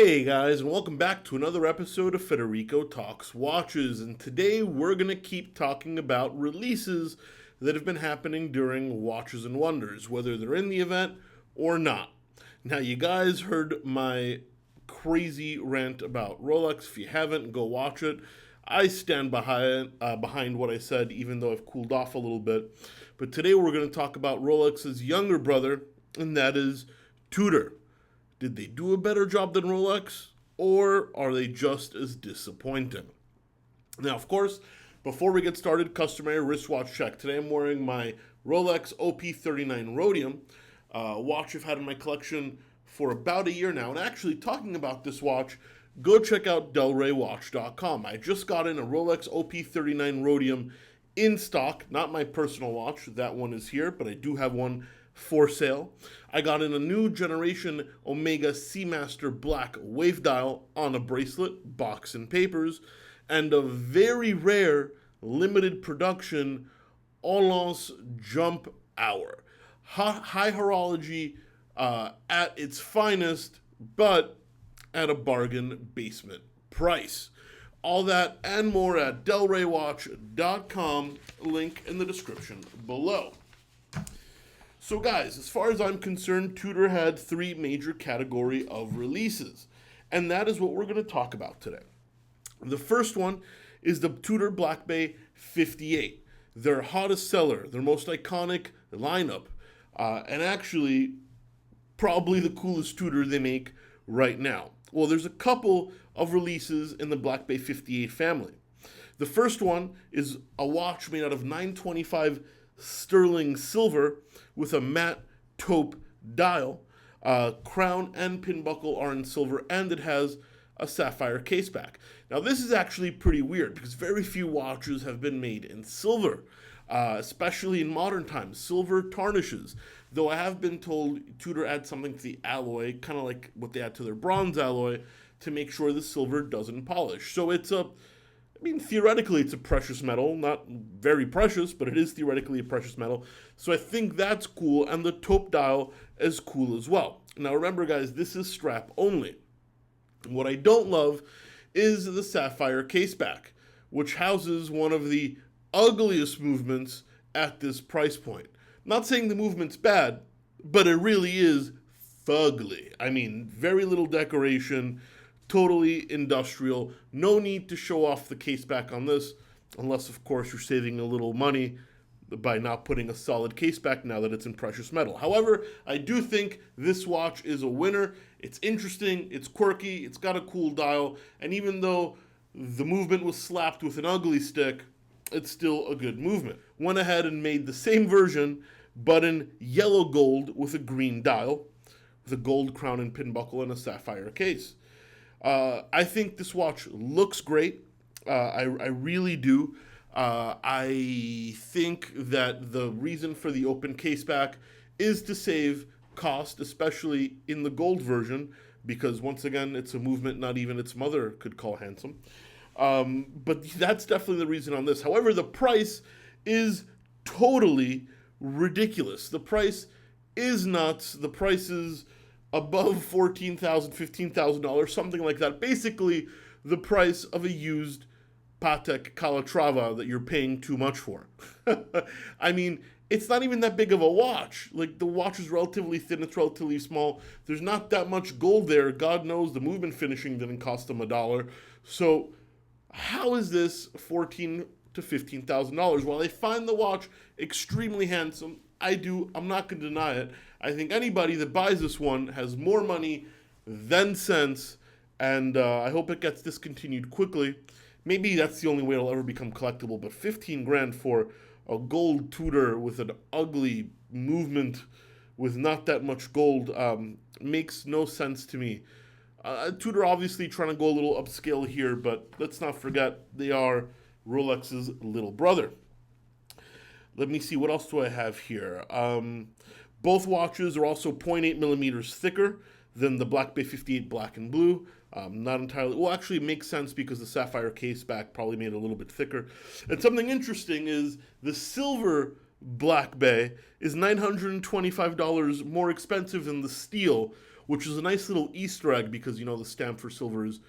Hey guys, and welcome back to another episode of Federico Talks Watches. And today we're going to keep talking about releases that have been happening during Watches and Wonders, whether they're in the event or not. Now, you guys heard my crazy rant about Rolex. If you haven't, go watch it. I stand behind what I said, even though I've cooled off a little bit. But today we're going to talk about Rolex's younger brother, and that is Tudor. Did they do a better job than Rolex, or are they just as disappointing? Now, of course, before we get started, customary wristwatch check. Today I'm wearing my Rolex OP39 Rhodium, watch I've had in my collection for about a year now. And actually, talking about this watch, go check out delraywatch.com. I just got in a Rolex OP39 Rhodium in stock, not my personal watch. That one is here, but I do have one for sale. I got in a new generation Omega Seamaster Black wave dial on a bracelet, box and papers, and a very rare limited production Olance jump hour. High horology at its finest, but at a bargain basement price. All that and more at delraywatch.com, link in the description below. So guys, as far as I'm concerned, Tudor had three major category of releases, and that is what we're going to talk about today. The first one is the Tudor Black Bay 58, their hottest seller, their most iconic lineup, and actually probably the coolest Tudor they make right now. Well, there's a couple of releases in the Black Bay 58 family. The first one is a watch made out of 925 sterling silver with a matte taupe dial. Crown and pin buckle are in silver, and it has a sapphire caseback. Now, this is actually pretty weird because very few watches have been made in silver, especially in modern times. Silver tarnishes, though I have been told Tudor adds something to the alloy, kind of like what they add to their bronze alloy, to make sure the silver doesn't polish. So theoretically, it's a precious metal. Not very precious, but it is theoretically a precious metal. So I think that's cool, and the taupe dial is cool as well. Now remember, guys, this is strap only. What I don't love is the sapphire caseback, which houses one of the ugliest movements at this price point. I'm not saying the movement's bad, but it really is fugly. I mean, very little decoration, totally industrial. No need to show off the caseback on this, unless, of course, you're saving a little money by not putting a solid caseback now that it's in precious metal. However, I do think this watch is a winner. It's interesting, it's quirky, it's got a cool dial, and even though the movement was slapped with an ugly stick, it's still a good movement. Went ahead and made the same version, but in yellow gold with a green dial, with a gold crown and pin buckle and a sapphire case. I think this watch looks great. I really do. I think that the reason for the open caseback is to save cost, especially in the gold version, because once again, it's a movement not even its mother could call handsome. But that's definitely the reason on this. However, the price is totally ridiculous. The price is nuts. The price is above $14,000, $15,000, something like that. Basically, the price of a used Patek Calatrava that you're paying too much for. I mean, it's not even that big of a watch. Like, the watch is relatively thin, it's relatively small. There's not that much gold there. God knows the movement finishing didn't cost them $1. So, how is this $14,000 to $15,000? While I find the watch extremely handsome, I'm not going to deny it. I think anybody that buys this one has more money than sense, and I hope it gets discontinued quickly. Maybe that's the only way it'll ever become collectible, but 15 grand for a gold Tudor with an ugly movement with not that much gold makes no sense to me. Tudor obviously trying to go a little upscale here, but let's not forget they are Rolex's little brother. Let me see, what else do I have here? Both watches are also 0.8 millimeters thicker than the Black Bay 58 Black and Blue. Not entirely, well, actually it makes sense because the sapphire caseback probably made it a little bit thicker. And something interesting is the silver Black Bay is $925 more expensive than the steel, which is a nice little Easter egg because, you know, the stamp for silver is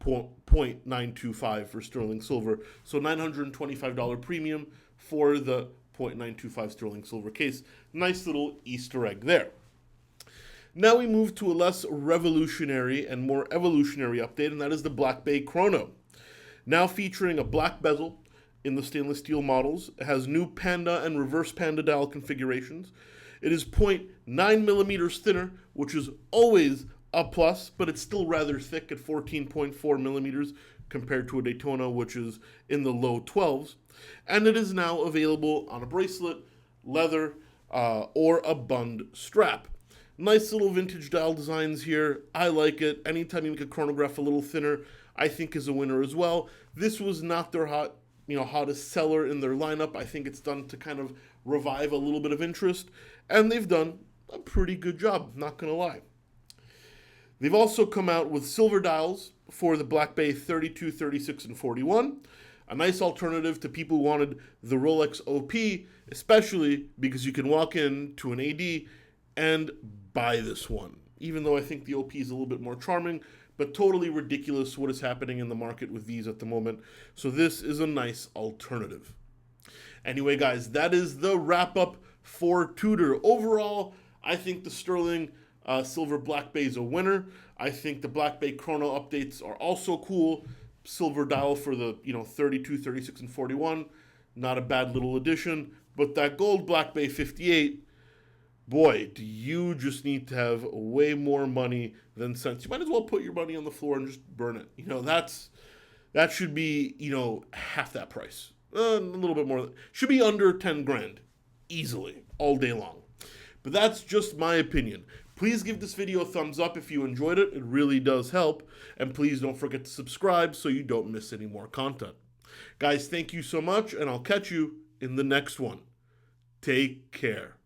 0.925 for sterling silver. So $925 premium for the 0.925 sterling silver case. Nice little Easter egg there. Now we move to a less revolutionary and more evolutionary update, and that is the Black Bay Chrono. Now featuring a black bezel in the stainless steel models. It has new Panda and reverse Panda dial configurations. It is 0.9 millimeters thinner, which is always a plus, but it's still rather thick at 14.4 millimeters compared to a Daytona, which is in the low 12s. And it is now available on a bracelet, leather, or a bund strap. Nice little vintage dial designs here. I like it. Anytime you make a chronograph a little thinner, I think is a winner as well. This was not their hottest seller in their lineup. I think it's done to kind of revive a little bit of interest, and they've done a pretty good job, not gonna lie. They've also come out with silver dials for the Black Bay 32, 36, and 41. A nice alternative to people who wanted the Rolex OP, especially because you can walk in to an AD and buy this one. Even though I think the OP is a little bit more charming, but totally ridiculous what is happening in the market with these at the moment. So this is a nice alternative. Anyway, guys, that is the wrap-up for Tudor. Overall, I think the sterling silver Black Bay is a winner. I think the Black Bay Chrono updates are also cool. Silver dial for the 32, 36, and 41. Not a bad little addition. But that gold Black Bay 58, boy, do you just need to have way more money than sense. You might as well put your money on the floor and just burn it. That should be, half that price. A little bit more. Should be under 10 grand. Easily. All day long. But that's just my opinion. Please give this video a thumbs up if you enjoyed it. It really does help. And please don't forget to subscribe so you don't miss any more content. Guys, thank you so much, and I'll catch you in the next one. Take care.